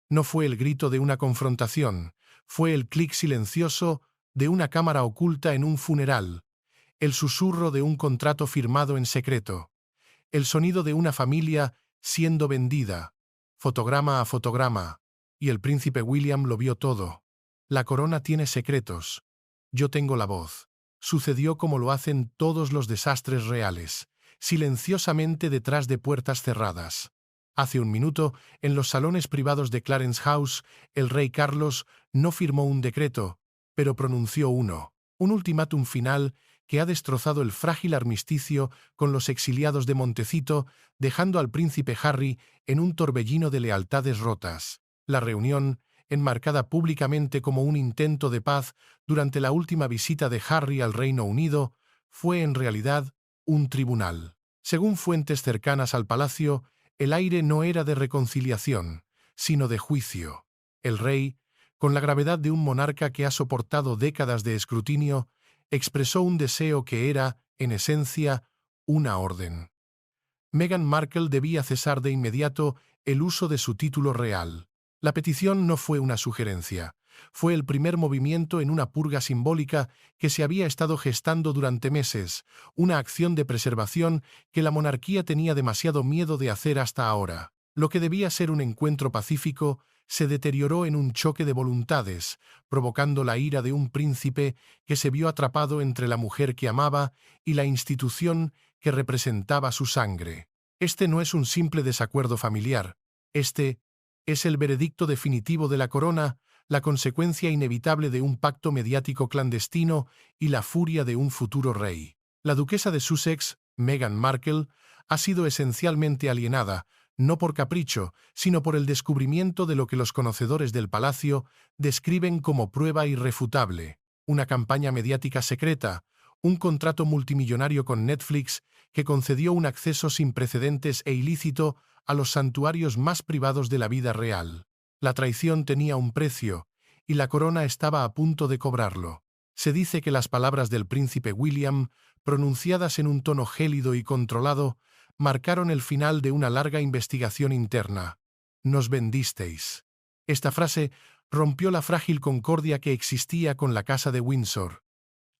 No fue el grito de una confrontación, fue el clic silencioso de una cámara oculta en un funeral, el susurro de un contrato firmado en secreto, el sonido de una familia siendo vendida, fotograma a fotograma, y el príncipe William lo vio todo. La corona tiene secretos. Yo tengo la voz. Sucedió como lo hacen todos los desastres reales, silenciosamente detrás de puertas cerradas. Hace un minuto, en los salones privados de Clarence House, el rey Carlos no firmó un decreto, pero pronunció uno, un ultimátum final que ha destrozado el frágil armisticio con los exiliados de Montecito, dejando al príncipe Harry en un torbellino de lealtades rotas. La reunión, enmarcada públicamente como un intento de paz durante la última visita de Harry al Reino Unido, fue en realidad un tribunal. Según fuentes cercanas al palacio, el aire no era de reconciliación, sino de juicio. El rey, con la gravedad de un monarca que ha soportado décadas de escrutinio, expresó un deseo que era, en esencia, una orden. Meghan Markle debía cesar de inmediato el uso de su título real. La petición no fue una sugerencia, fue el primer movimiento en una purga simbólica que se había estado gestando durante meses, una acción de preservación que la monarquía tenía demasiado miedo de hacer hasta ahora. Lo que debía ser un encuentro pacífico se deterioró en un choque de voluntades, provocando la ira de un príncipe que se vio atrapado entre la mujer que amaba y la institución que representaba su sangre. Este no es un simple desacuerdo familiar, este es el veredicto definitivo de la corona, la consecuencia inevitable de un pacto mediático clandestino y la furia de un futuro rey. La duquesa de Sussex, Meghan Markle, ha sido esencialmente alienada, no por capricho, sino por el descubrimiento de lo que los conocedores del palacio describen como prueba irrefutable, una campaña mediática secreta, un contrato multimillonario con Netflix que concedió un acceso sin precedentes e ilícito a los santuarios más privados de la vida real. La traición tenía un precio, y la corona estaba a punto de cobrarlo. Se dice que las palabras del príncipe William, pronunciadas en un tono gélido y controlado, marcaron el final de una larga investigación interna. «Nos vendisteis». Esta frase rompió la frágil concordia que existía con la casa de Windsor.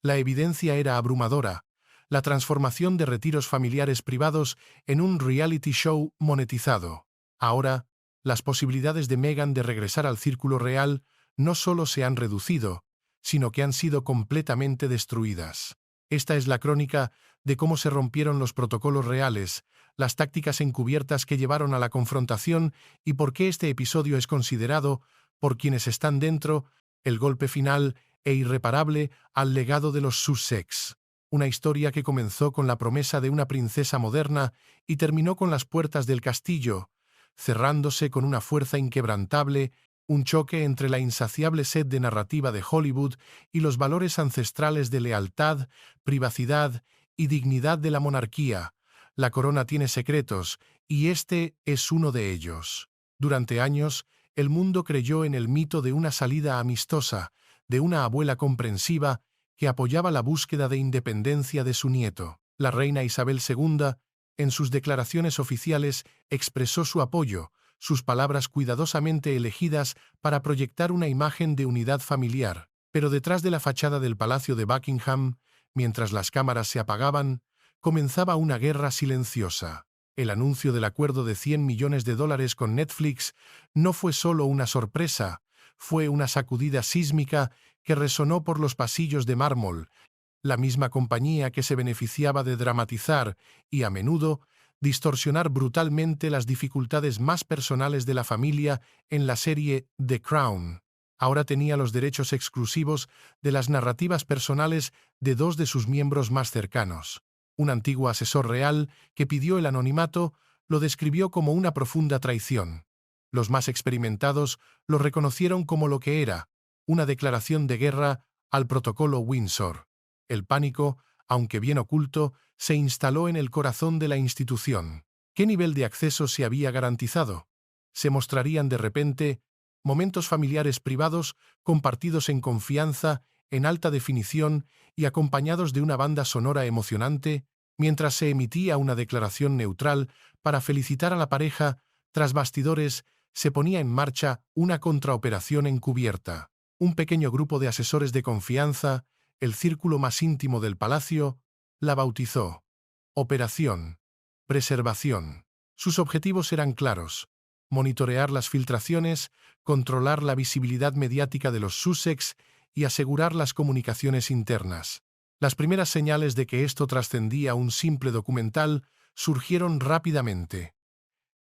La evidencia era abrumadora, la transformación de retiros familiares privados en un reality show monetizado. Ahora, las posibilidades de Meghan de regresar al círculo real no solo se han reducido, sino que han sido completamente destruidas. Esta es la crónica de cómo se rompieron los protocolos reales, las tácticas encubiertas que llevaron a la confrontación y por qué este episodio es considerado, por quienes están dentro, el golpe final e irreparable al legado de los Sussex. Una historia que comenzó con la promesa de una princesa moderna y terminó con las puertas del castillo, cerrándose con una fuerza inquebrantable, un choque entre la insaciable sed de narrativa de Hollywood y los valores ancestrales de lealtad, privacidad y dignidad de la monarquía. La corona tiene secretos, y este es uno de ellos. Durante años, el mundo creyó en el mito de una salida amistosa, de una abuela comprensiva que apoyaba la búsqueda de independencia de su nieto. La reina Isabel II, en sus declaraciones oficiales, expresó su apoyo, sus palabras cuidadosamente elegidas para proyectar una imagen de unidad familiar. Pero detrás de la fachada del Palacio de Buckingham, mientras las cámaras se apagaban, comenzaba una guerra silenciosa. El anuncio del acuerdo de $100 millones con Netflix no fue solo una sorpresa, fue una sacudida sísmica que resonó por los pasillos de mármol, la misma compañía que se beneficiaba de dramatizar y, a menudo, distorsionar brutalmente las dificultades más personales de la familia en la serie The Crown. Ahora tenía los derechos exclusivos de las narrativas personales de dos de sus miembros más cercanos. Un antiguo asesor real, que pidió el anonimato, lo describió como una profunda traición. Los más experimentados lo reconocieron como lo que era, una declaración de guerra al protocolo Windsor. El pánico, aunque bien oculto, se instaló en el corazón de la institución. ¿Qué nivel de acceso se había garantizado? Se mostrarían de repente momentos familiares privados compartidos en confianza, en alta definición y acompañados de una banda sonora emocionante, mientras se emitía una declaración neutral para felicitar a la pareja. Tras bastidores, se ponía en marcha una contraoperación encubierta. Un pequeño grupo de asesores de confianza, el círculo más íntimo del palacio, la bautizó Operación Preservación. Sus objetivos eran claros: monitorear las filtraciones, controlar la visibilidad mediática de los Sussex y asegurar las comunicaciones internas. Las primeras señales de que esto trascendía un simple documental surgieron rápidamente.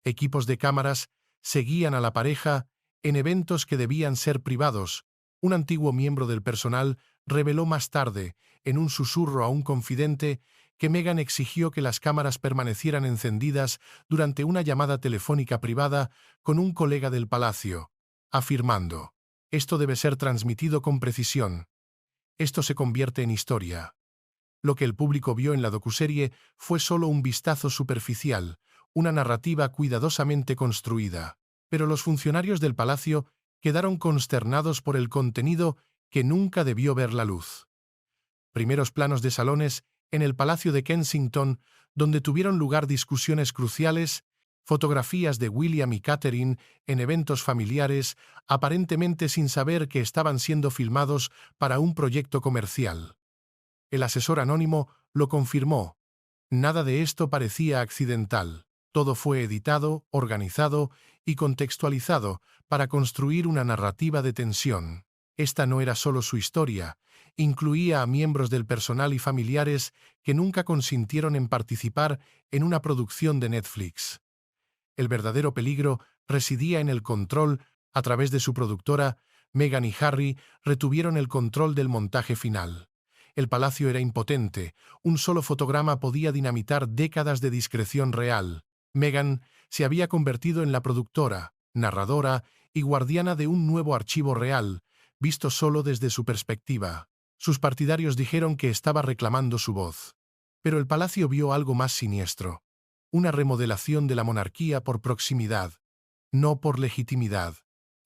Equipos de cámaras seguían a la pareja en eventos que debían ser privados. Un antiguo miembro del personal reveló más tarde, en un susurro a un confidente, que Meghan exigió que las cámaras permanecieran encendidas durante una llamada telefónica privada con un colega del palacio, afirmando: «Esto debe ser transmitido con precisión. Esto se convierte en historia». Lo que el público vio en la docuserie fue solo un vistazo superficial, una narrativa cuidadosamente construida. Pero los funcionarios del palacio quedaron consternados por el contenido que nunca debió ver la luz. Primeros planos de salones en el Palacio de Kensington, donde tuvieron lugar discusiones cruciales, fotografías de William y Catherine en eventos familiares, aparentemente sin saber que estaban siendo filmados para un proyecto comercial. El asesor anónimo lo confirmó. Nada de esto parecía accidental. Todo fue editado, organizado y contextualizado para construir una narrativa de tensión. Esta no era solo su historia, incluía a miembros del personal y familiares que nunca consintieron en participar en una producción de Netflix. El verdadero peligro residía en el control. A través de su productora, Meghan y Harry retuvieron el control del montaje final. El palacio era impotente, un solo fotograma podía dinamitar décadas de discreción real. Meghan se había convertido en la productora, narradora y guardiana de un nuevo archivo real, visto solo desde su perspectiva. Sus partidarios dijeron que estaba reclamando su voz. Pero el palacio vio algo más siniestro: una remodelación de la monarquía por proximidad, no por legitimidad.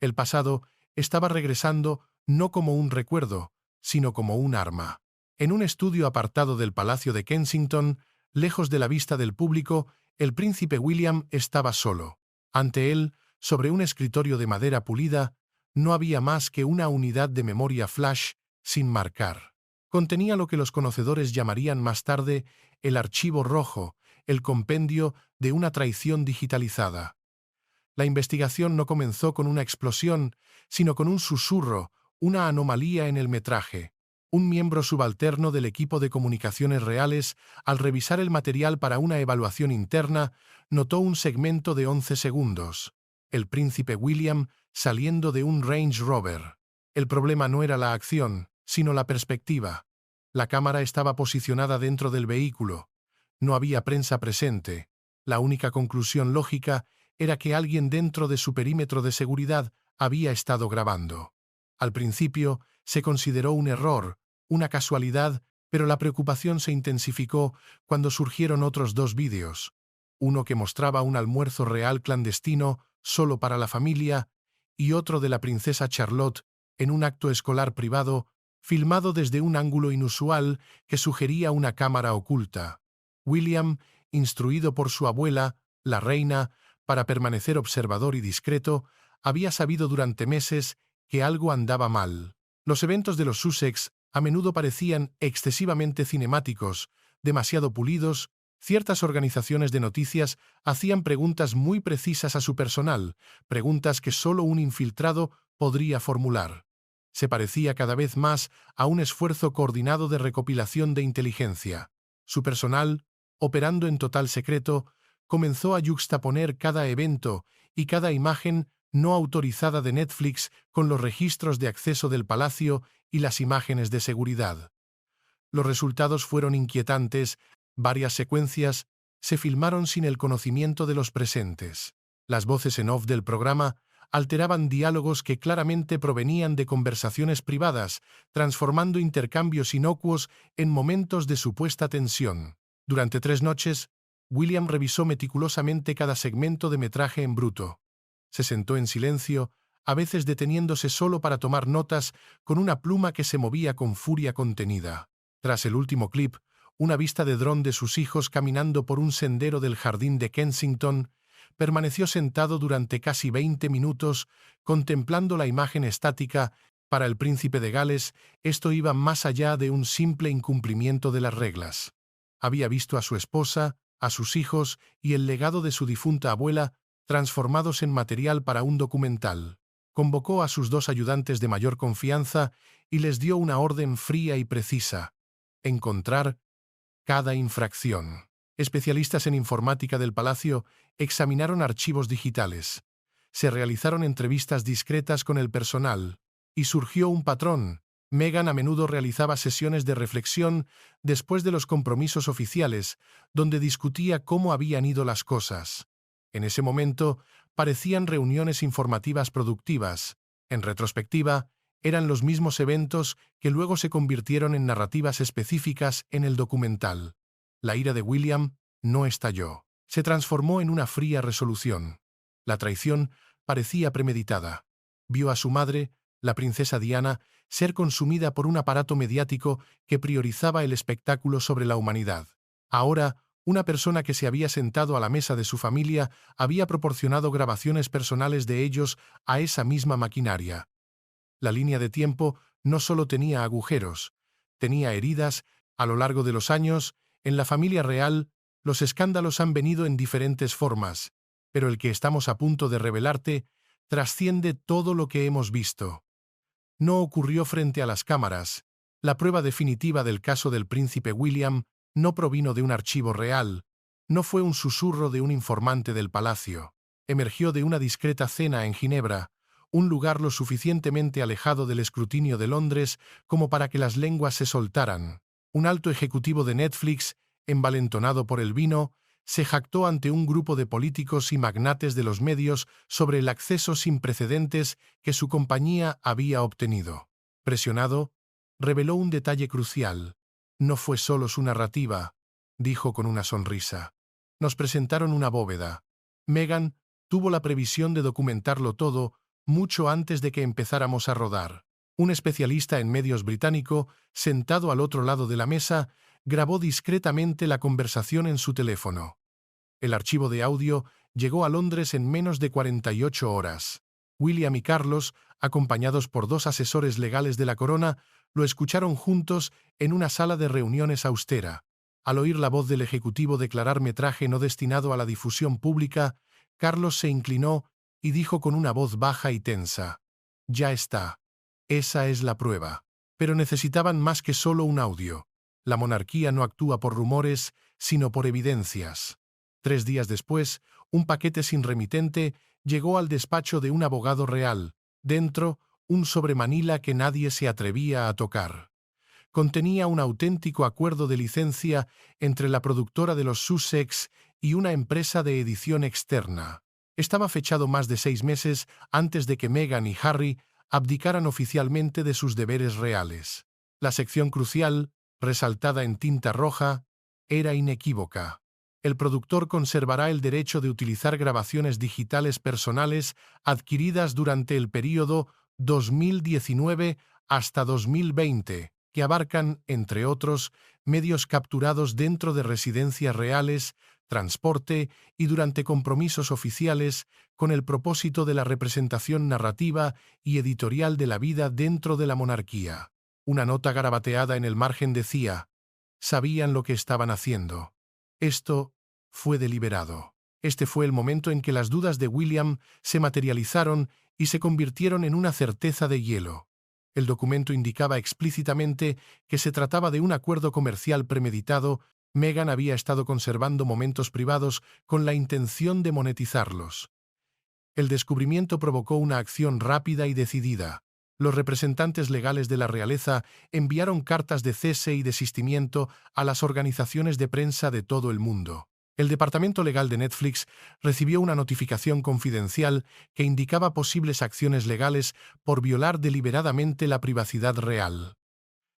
El pasado estaba regresando no como un recuerdo, sino como un arma. En un estudio apartado del Palacio de Kensington, lejos de la vista del público, el príncipe William estaba solo. Ante él, sobre un escritorio de madera pulida, no había más que una unidad de memoria flash sin marcar. Contenía lo que los conocedores llamarían más tarde el archivo rojo, el compendio de una traición digitalizada. La investigación no comenzó con una explosión, sino con un susurro, una anomalía en el metraje. Un miembro subalterno del equipo de comunicaciones reales, al revisar el material para una evaluación interna, notó un segmento de 11 segundos. El príncipe William saliendo de un Range Rover. El problema no era la acción, sino la perspectiva. La cámara estaba posicionada dentro del vehículo. No había prensa presente. La única conclusión lógica era que alguien dentro de su perímetro de seguridad había estado grabando. Al principio, se consideró un error, una casualidad, pero la preocupación se intensificó cuando surgieron otros dos vídeos. Uno que mostraba un almuerzo real clandestino, solo para la familia, y otro de la princesa Charlotte en un acto escolar privado, filmado desde un ángulo inusual que sugería una cámara oculta. William, instruido por su abuela, la reina, para permanecer observador y discreto, había sabido durante meses que algo andaba mal. Los eventos de los Sussex a menudo parecían excesivamente cinemáticos, demasiado pulidos. Ciertas organizaciones de noticias hacían preguntas muy precisas a su personal, preguntas que solo un infiltrado podría formular. Se parecía cada vez más a un esfuerzo coordinado de recopilación de inteligencia. Su personal, operando en total secreto, comenzó a yuxtaponer cada evento y cada imagen no autorizada de Netflix con los registros de acceso del palacio y las imágenes de seguridad. Los resultados fueron inquietantes. Varias secuencias se filmaron sin el conocimiento de los presentes. Las voces en off del programa alteraban diálogos que claramente provenían de conversaciones privadas, transformando intercambios inocuos en momentos de supuesta tensión. Durante 3 noches, William revisó meticulosamente cada segmento de metraje en bruto. Se sentó en silencio, a veces deteniéndose solo para tomar notas con una pluma que se movía con furia contenida. Tras el último clip, una vista de dron de sus hijos caminando por un sendero del jardín de Kensington, permaneció sentado durante casi 20 minutos contemplando la imagen estática. Para el príncipe de Gales, esto iba más allá de un simple incumplimiento de las reglas. Había visto a su esposa, a sus hijos y el legado de su difunta abuela transformados en material para un documental. Convocó a sus 2 ayudantes de mayor confianza y les dio una orden fría y precisa: encontrar cada infracción. Especialistas en informática del palacio examinaron archivos digitales. Se realizaron entrevistas discretas con el personal, y surgió un patrón. Meghan a menudo realizaba sesiones de reflexión después de los compromisos oficiales, donde discutía cómo habían ido las cosas. En ese momento, parecían reuniones informativas productivas. En retrospectiva, eran los mismos eventos que luego se convirtieron en narrativas específicas en el documental. La ira de William no estalló. Se transformó en una fría resolución. La traición parecía premeditada. Vio a su madre, la princesa Diana, ser consumida por un aparato mediático que priorizaba el espectáculo sobre la humanidad. Ahora, una persona que se había sentado a la mesa de su familia había proporcionado grabaciones personales de ellos a esa misma maquinaria. La línea de tiempo no solo tenía agujeros, tenía heridas. A lo largo de los años, en la familia real, los escándalos han venido en diferentes formas, pero el que estamos a punto de revelarte trasciende todo lo que hemos visto. No ocurrió frente a las cámaras. La prueba definitiva del caso del príncipe William no provino de un archivo real, no fue un susurro de un informante del palacio. Emergió de una discreta cena en Ginebra, un lugar lo suficientemente alejado del escrutinio de Londres como para que las lenguas se soltaran. Un alto ejecutivo de Netflix, envalentonado por el vino, se jactó ante un grupo de políticos y magnates de los medios sobre el acceso sin precedentes que su compañía había obtenido. Presionado, reveló un detalle crucial. No fue solo su narrativa, dijo con una sonrisa. Nos presentaron una bóveda. Meghan tuvo la previsión de documentarlo todo mucho antes de que empezáramos a rodar. Un especialista en medios británico, sentado al otro lado de la mesa, grabó discretamente la conversación en su teléfono. El archivo de audio llegó a Londres en menos de 48 horas. William y Carlos, acompañados por 2 asesores legales de la corona, lo escucharon juntos en una sala de reuniones austera. Al oír la voz del ejecutivo declarar metraje no destinado a la difusión pública, Carlos se inclinó y dijo con una voz baja y tensa: «Ya está. Esa es la prueba». Pero necesitaban más que solo un audio. La monarquía no actúa por rumores, sino por evidencias. 3 días después, un paquete sin remitente llegó al despacho de un abogado real. Dentro, un sobremanila que nadie se atrevía a tocar. Contenía un auténtico acuerdo de licencia entre la productora de los Sussex y una empresa de edición externa. Estaba fechado más de 6 meses antes de que Meghan y Harry abdicaran oficialmente de sus deberes reales. La sección crucial, resaltada en tinta roja, era inequívoca. El productor conservará el derecho de utilizar grabaciones digitales personales adquiridas durante el período 2019 hasta 2020, que abarcan, entre otros, medios capturados dentro de residencias reales, transporte y durante compromisos oficiales, con el propósito de la representación narrativa y editorial de la vida dentro de la monarquía. Una nota garabateada en el margen decía: «Sabían lo que estaban haciendo». Esto fue deliberado. Este fue el momento en que las dudas de William se materializaron y se convirtieron en una certeza de hielo. El documento indicaba explícitamente que se trataba de un acuerdo comercial premeditado. Meghan había estado conservando momentos privados con la intención de monetizarlos. El descubrimiento provocó una acción rápida y decidida. Los representantes legales de la realeza enviaron cartas de cese y desistimiento a las organizaciones de prensa de todo el mundo. El departamento legal de Netflix recibió una notificación confidencial que indicaba posibles acciones legales por violar deliberadamente la privacidad real.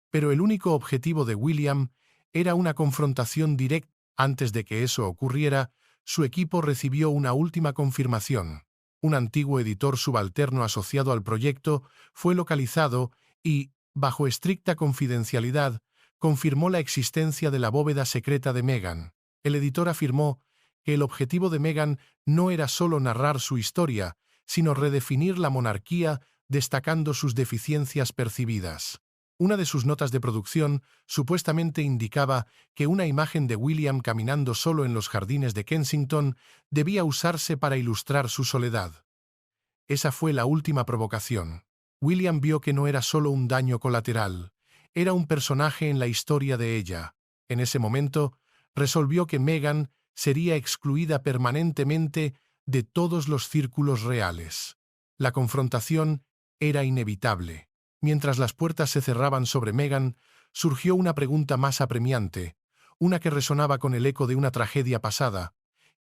Pero el único objetivo de William era una confrontación directa. Antes de que eso ocurriera, su equipo recibió una última confirmación. Un antiguo editor subalterno asociado al proyecto fue localizado y, bajo estricta confidencialidad, confirmó la existencia de la bóveda secreta de Meghan. El editor afirmó que el objetivo de Meghan no era solo narrar su historia, sino redefinir la monarquía destacando sus deficiencias percibidas. Una de sus notas de producción supuestamente indicaba que una imagen de William caminando solo en los jardines de Kensington debía usarse para ilustrar su soledad. Esa fue la última provocación. William vio que no era solo un daño colateral, era un personaje en la historia de ella. En ese momento, resolvió que Meghan sería excluida permanentemente de todos los círculos reales. La confrontación era inevitable. Mientras las puertas se cerraban sobre Meghan, surgió una pregunta más apremiante, una que resonaba con el eco de una tragedia pasada.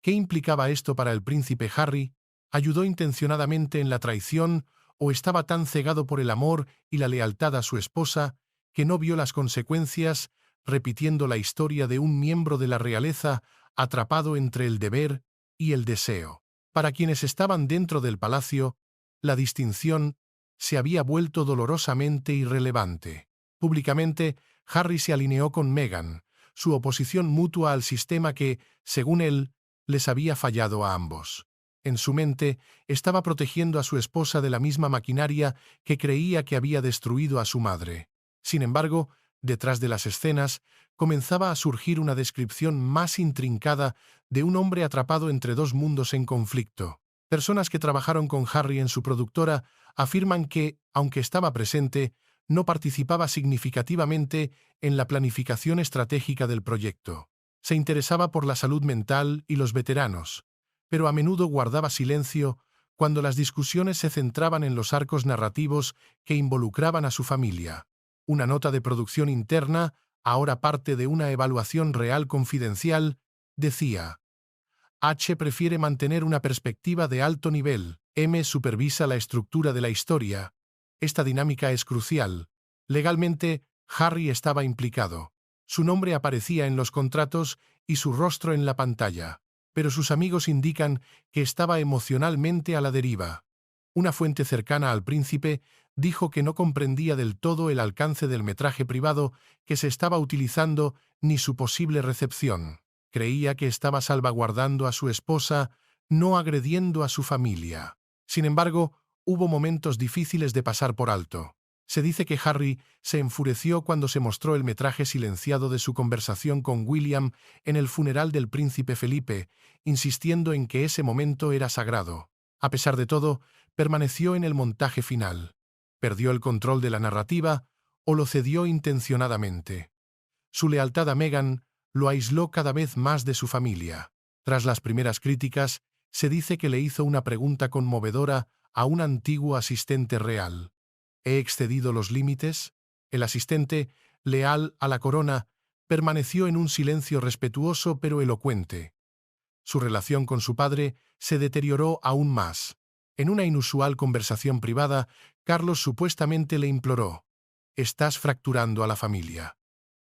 ¿Qué implicaba esto para el príncipe Harry? ¿Ayudó intencionadamente en la traición o estaba tan cegado por el amor y la lealtad a su esposa que no vio las consecuencias, repitiendo la historia de un miembro de la realeza atrapado entre el deber y el deseo? Para quienes estaban dentro del palacio, la distinción se había vuelto dolorosamente irrelevante. Públicamente, Harry se alineó con Meghan, su oposición mutua al sistema que, según él, les había fallado a ambos. En su mente, estaba protegiendo a su esposa de la misma maquinaria que creía que había destruido a su madre. Sin embargo, detrás de las escenas, comenzaba a surgir una descripción más intrincada de un hombre atrapado entre dos mundos en conflicto. Personas que trabajaron con Harry en su productora afirman que, aunque estaba presente, no participaba significativamente en la planificación estratégica del proyecto. Se interesaba por la salud mental y los veteranos, pero a menudo guardaba silencio cuando las discusiones se centraban en los arcos narrativos que involucraban a su familia. Una nota de producción interna, ahora parte de una evaluación real confidencial, decía: H prefiere mantener una perspectiva de alto nivel. M supervisa la estructura de la historia. Esta dinámica es crucial. Legalmente, Harry estaba implicado. Su nombre aparecía en los contratos y su rostro en la pantalla, pero sus amigos indican que estaba emocionalmente a la deriva. Una fuente cercana al príncipe dijo que no comprendía del todo el alcance del metraje privado que se estaba utilizando ni su posible recepción. Creía que estaba salvaguardando a su esposa, no agrediendo a su familia. Sin embargo, hubo momentos difíciles de pasar por alto. Se dice que Harry se enfureció cuando se mostró el metraje silenciado de su conversación con William en el funeral del príncipe Felipe, insistiendo en que ese momento era sagrado. A pesar de todo, permaneció en el montaje final. ¿Perdió el control de la narrativa o lo cedió intencionadamente? Su lealtad a Meghan lo aisló cada vez más de su familia. Tras las primeras críticas, se dice que le hizo una pregunta conmovedora a un antiguo asistente real. ¿He excedido los límites? El asistente, leal a la corona, permaneció en un silencio respetuoso pero elocuente. Su relación con su padre se deterioró aún más. En una inusual conversación privada, Carlos supuestamente le imploró: «Estás fracturando a la familia».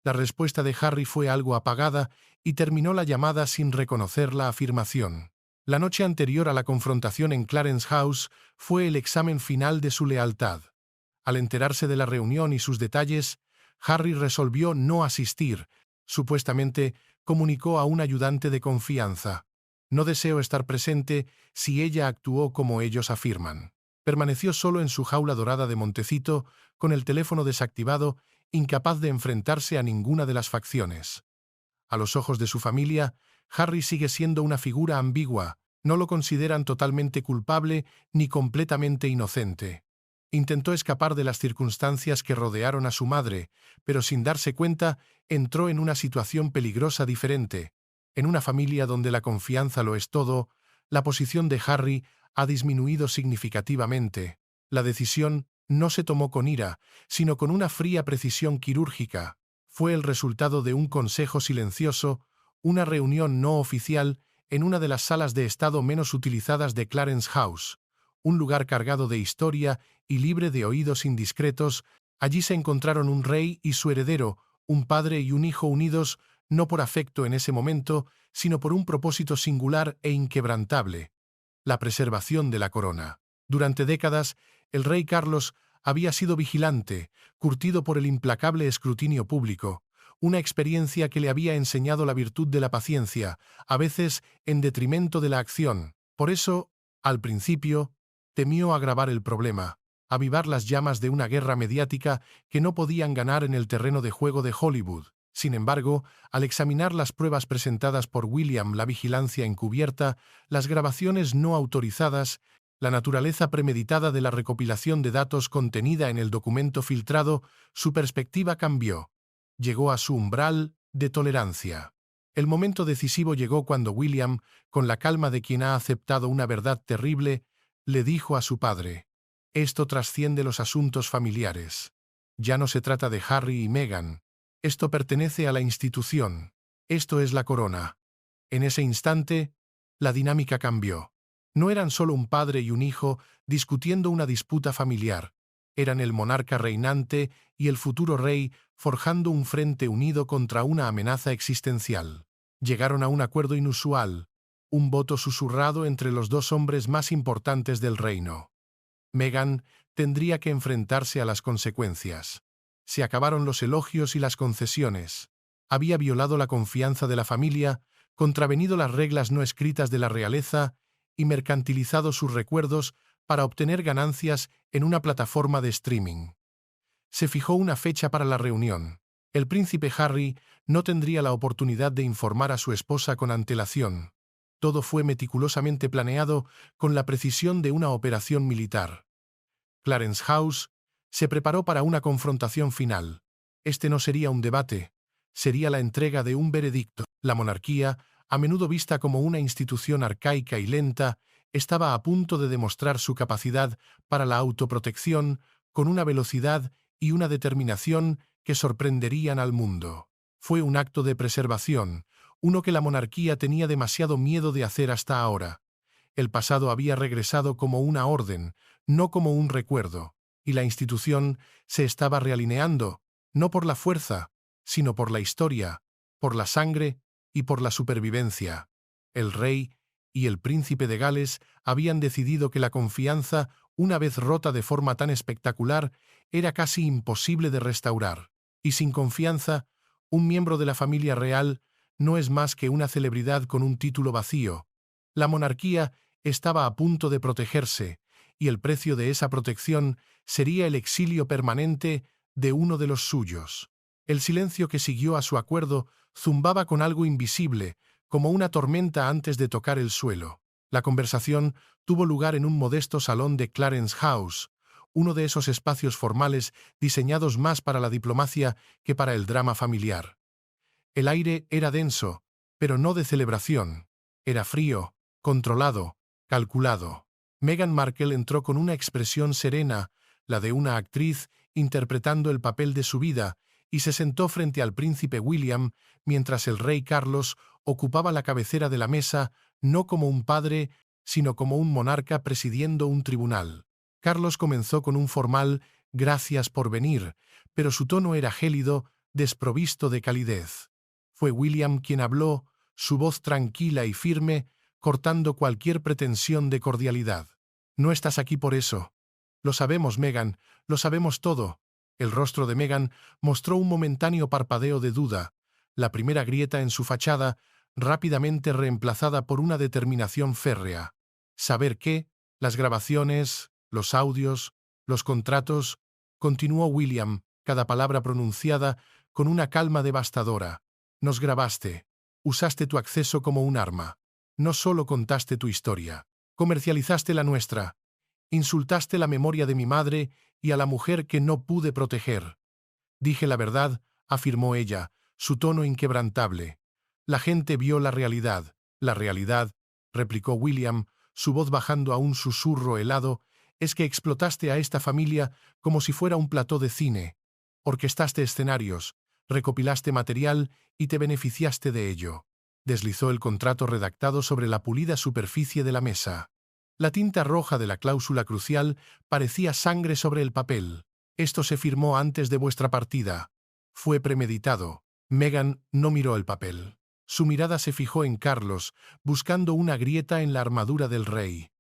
La respuesta de Harry fue algo apagada y terminó la llamada sin reconocer la afirmación. La noche anterior a la confrontación en Clarence House fue el examen final de su lealtad. Al enterarse de la reunión y sus detalles, Harry resolvió no asistir. Supuestamente, comunicó a un ayudante de confianza: «No deseo estar presente si ella actuó como ellos afirman». Permaneció solo en su jaula dorada de Montecito, con el teléfono desactivado, incapaz de enfrentarse a ninguna de las facciones. A los ojos de su familia, Harry sigue siendo una figura ambigua. No lo consideran totalmente culpable ni completamente inocente. Intentó escapar de las circunstancias que rodearon a su madre, pero sin darse cuenta, entró en una situación peligrosa diferente. En una familia donde la confianza lo es todo, la posición de Harry ha disminuido significativamente. La decisión no se tomó con ira, sino con una fría precisión quirúrgica. Fue el resultado de un consejo silencioso, una reunión no oficial en una de las salas de estado menos utilizadas de Clarence House, un lugar cargado de historia y libre de oídos indiscretos. Allí se encontraron un rey y su heredero, un padre y un hijo unidos no por afecto en ese momento, sino por un propósito singular e inquebrantable: la preservación de la corona. Durante décadas, el rey Carlos había sido vigilante, curtido por el implacable escrutinio público, una experiencia que le había enseñado la virtud de la paciencia, a veces en detrimento de la acción. Por eso, al principio, temió agravar el problema, avivar las llamas de una guerra mediática que no podían ganar en el terreno de juego de Hollywood. Sin embargo, al examinar las pruebas presentadas por William, la vigilancia encubierta, las grabaciones no autorizadas, la naturaleza premeditada de la recopilación de datos contenida en el documento filtrado, su perspectiva cambió. Llegó a su umbral de tolerancia. El momento decisivo llegó cuando William, con la calma de quien ha aceptado una verdad terrible, le dijo a su padre: «Esto trasciende los asuntos familiares. Ya no se trata de Harry y Meghan. Esto pertenece a la institución. Esto es la corona». En ese instante, la dinámica cambió. No eran solo un padre y un hijo discutiendo una disputa familiar. Eran el monarca reinante y el futuro rey forjando un frente unido contra una amenaza existencial. Llegaron a un acuerdo inusual, un voto susurrado entre los dos hombres más importantes del reino. Meghan tendría que enfrentarse a las consecuencias. Se acabaron los elogios y las concesiones. Había violado la confianza de la familia, contravenido las reglas no escritas de la realeza y mercantilizado sus recuerdos para obtener ganancias en una plataforma de streaming. Se fijó una fecha para la reunión. El príncipe Harry no tendría la oportunidad de informar a su esposa con antelación. Todo fue meticulosamente planeado con la precisión de una operación militar. Clarence House se preparó para una confrontación final. Este no sería un debate, sería la entrega de un veredicto. La monarquía, a menudo vista como una institución arcaica y lenta, estaba a punto de demostrar su capacidad para la autoprotección con una velocidad y una determinación que sorprenderían al mundo. Fue un acto de preservación, uno que la monarquía tenía demasiado miedo de hacer hasta ahora. El pasado había regresado como una orden, no como un recuerdo, y la institución se estaba realineando, no por la fuerza, sino por la historia, por la sangre y por la supervivencia. El rey y el príncipe de Gales habían decidido que la confianza, una vez rota de forma tan espectacular, era casi imposible de restaurar. Y sin confianza, un miembro de la familia real no es más que una celebridad con un título vacío. La monarquía estaba a punto de protegerse, y el precio de esa protección sería el exilio permanente de uno de los suyos. El silencio que siguió a su acuerdo zumbaba con algo invisible, como una tormenta antes de tocar el suelo. La conversación tuvo lugar en un modesto salón de Clarence House, uno de esos espacios formales diseñados más para la diplomacia que para el drama familiar. El aire era denso, pero no de celebración. Era frío, controlado, calculado. Meghan Markle entró con una expresión serena, la de una actriz interpretando el papel de su vida, y se sentó frente al príncipe William mientras el rey Carlos ocupaba la cabecera de la mesa, no como un padre, sino como un monarca presidiendo un tribunal. Carlos comenzó con un formal «gracias por venir», pero su tono era gélido, desprovisto de calidez. Fue William quien habló, su voz tranquila y firme, cortando cualquier pretensión de cordialidad. «No estás aquí por eso. Lo sabemos, Meghan, lo sabemos todo». El rostro de Meghan mostró un momentáneo parpadeo de duda, la primera grieta en su fachada, rápidamente reemplazada por una determinación férrea. «¿Saber qué? Las grabaciones, los audios, los contratos», continuó William, cada palabra pronunciada con una calma devastadora. «Nos grabaste. Usaste tu acceso como un arma. No solo contaste tu historia, comercializaste la nuestra. Insultaste la memoria de mi madre y a la mujer que no pude proteger». «Dije la verdad», afirmó ella, su tono inquebrantable. «La gente vio la realidad». «La realidad», replicó William, su voz bajando a un susurro helado, «es que explotaste a esta familia como si fuera un plató de cine. Orquestaste escenarios, recopilaste material y te beneficiaste de ello». Deslizó el contrato redactado sobre la pulida superficie de la mesa. La tinta roja de la cláusula crucial parecía sangre sobre el papel. «Esto se firmó antes de vuestra partida. Fue premeditado». Meghan no miró el papel. Su mirada se fijó en Carlos, buscando una grieta en la armadura del rey.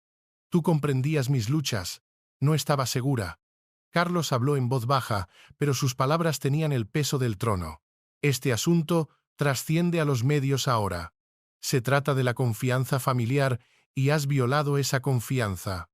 «Tú comprendías mis luchas. No estaba segura». Carlos habló en voz baja, pero sus palabras tenían el peso del trono. Este asunto trasciende a los medios ahora. Se trata de la confianza familiar y has violado esa confianza.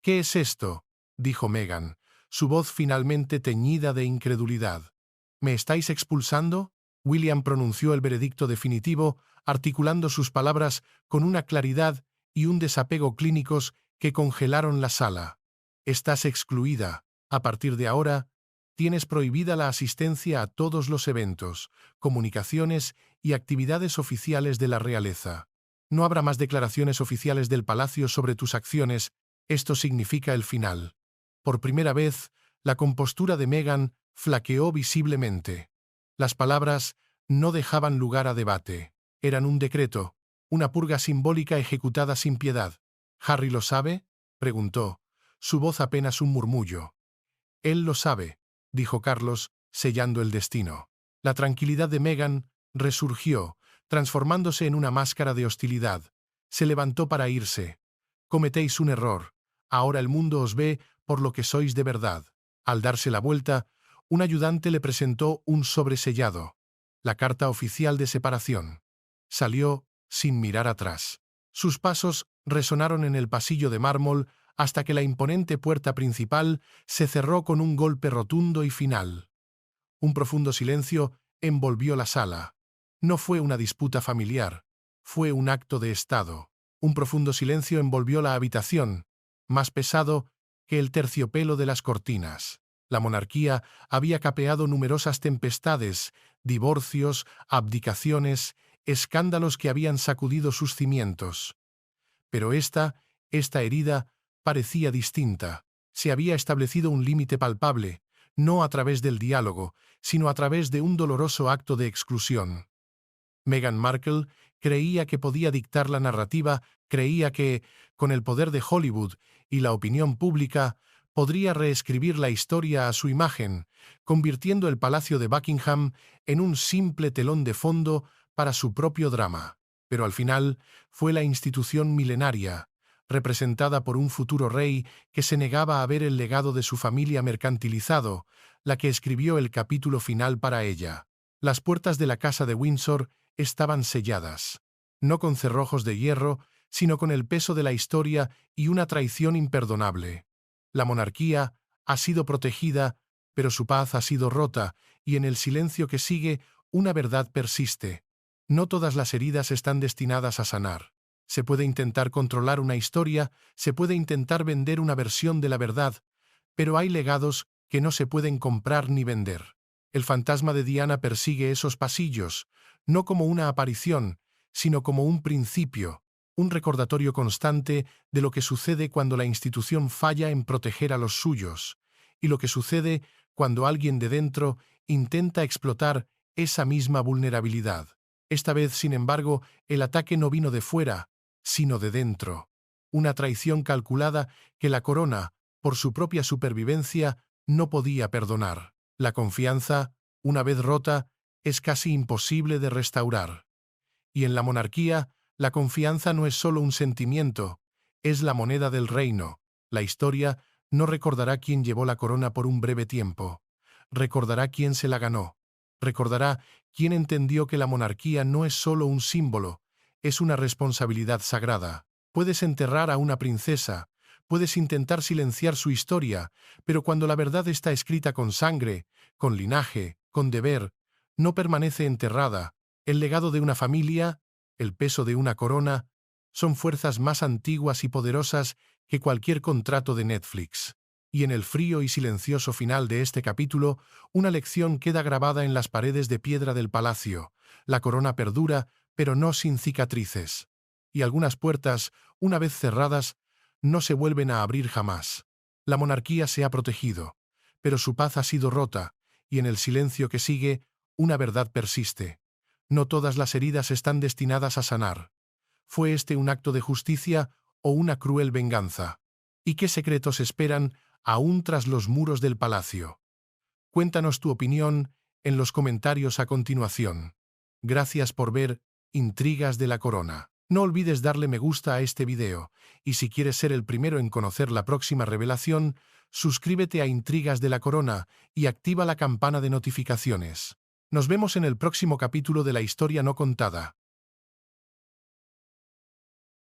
¿Qué es esto?, dijo Meghan, su voz finalmente teñida de incredulidad. ¿Me estáis expulsando? William pronunció el veredicto definitivo, articulando sus palabras con una claridad y un desapego clínicos que congelaron la sala. Estás excluida. A partir de ahora, tienes prohibida la asistencia a todos los eventos, comunicaciones y actividades oficiales de la realeza. No habrá más declaraciones oficiales del palacio sobre tus acciones. Esto significa el final. Por primera vez, la compostura de Meghan flaqueó visiblemente. Las palabras no dejaban lugar a debate. Eran un decreto, una purga simbólica ejecutada sin piedad. ¿Harry lo sabe?, preguntó, su voz apenas un murmullo. Él lo sabe, dijo Carlos, sellando el destino. La tranquilidad de Meghan resurgió, transformándose en una máscara de hostilidad. Se levantó para irse. Cometéis un error. Ahora el mundo os ve por lo que sois de verdad. Al darse la vuelta, un ayudante le presentó un sobresellado, la carta oficial de separación. Salió sin mirar atrás. Sus pasos resonaron en el pasillo de mármol hasta que la imponente puerta principal se cerró con un golpe rotundo y final. Un profundo silencio envolvió la sala. No fue una disputa familiar, fue un acto de Estado. Un profundo silencio envolvió la habitación, más pesado que el terciopelo de las cortinas. La monarquía había capeado numerosas tempestades, divorcios, abdicaciones, escándalos que habían sacudido sus cimientos. Pero esta herida parecía distinta. Se había establecido un límite palpable, no a través del diálogo, sino a través de un doloroso acto de exclusión. Meghan Markle creía que podía dictar la narrativa, creía que, con el poder de Hollywood y la opinión pública, podría reescribir la historia a su imagen, convirtiendo el Palacio de Buckingham en un simple telón de fondo para su propio drama. Pero al final fue la institución milenaria, representada por un futuro rey que se negaba a ver el legado de su familia mercantilizado, la que escribió el capítulo final para ella. Las puertas de la casa de Windsor estaban selladas, no con cerrojos de hierro, sino con el peso de la historia y una traición imperdonable. La monarquía ha sido protegida, pero su paz ha sido rota, y en el silencio que sigue, una verdad persiste. No todas las heridas están destinadas a sanar. Se puede intentar controlar una historia, se puede intentar vender una versión de la verdad, pero hay legados que no se pueden comprar ni vender. El fantasma de Diana persigue esos pasillos, no como una aparición, sino como un principio, un recordatorio constante de lo que sucede cuando la institución falla en proteger a los suyos, y lo que sucede cuando alguien de dentro intenta explotar esa misma vulnerabilidad. Esta vez, sin embargo, el ataque no vino de fuera, sino de dentro. Una traición calculada que la corona, por su propia supervivencia, no podía perdonar. La confianza, una vez rota, es casi imposible de restaurar. Y en la monarquía, la confianza no es solo un sentimiento, es la moneda del reino. La historia no recordará quién llevó la corona por un breve tiempo. Recordará quién se la ganó. Recordará quién entendió que la monarquía no es solo un símbolo, es una responsabilidad sagrada. Puedes enterrar a una princesa, puedes intentar silenciar su historia, pero cuando la verdad está escrita con sangre, con linaje, con deber, no permanece enterrada. El legado de una familia, el peso de una corona, son fuerzas más antiguas y poderosas que cualquier contrato de Netflix. Y en el frío y silencioso final de este capítulo, una lección queda grabada en las paredes de piedra del palacio. La corona perdura, pero no sin cicatrices. Y algunas puertas, una vez cerradas, no se vuelven a abrir jamás. La monarquía se ha protegido, pero su paz ha sido rota, y en el silencio que sigue, una verdad persiste. No todas las heridas están destinadas a sanar. ¿Fue este un acto de justicia o una cruel venganza? ¿Y qué secretos esperan aún tras los muros del palacio? Cuéntanos tu opinión en los comentarios a continuación. Gracias por ver Intrigas de la Corona. No olvides darle me gusta a este video, y si quieres ser el primero en conocer la próxima revelación, suscríbete a Intrigas de la Corona y activa la campana de notificaciones. Nos vemos en el próximo capítulo de La historia no contada.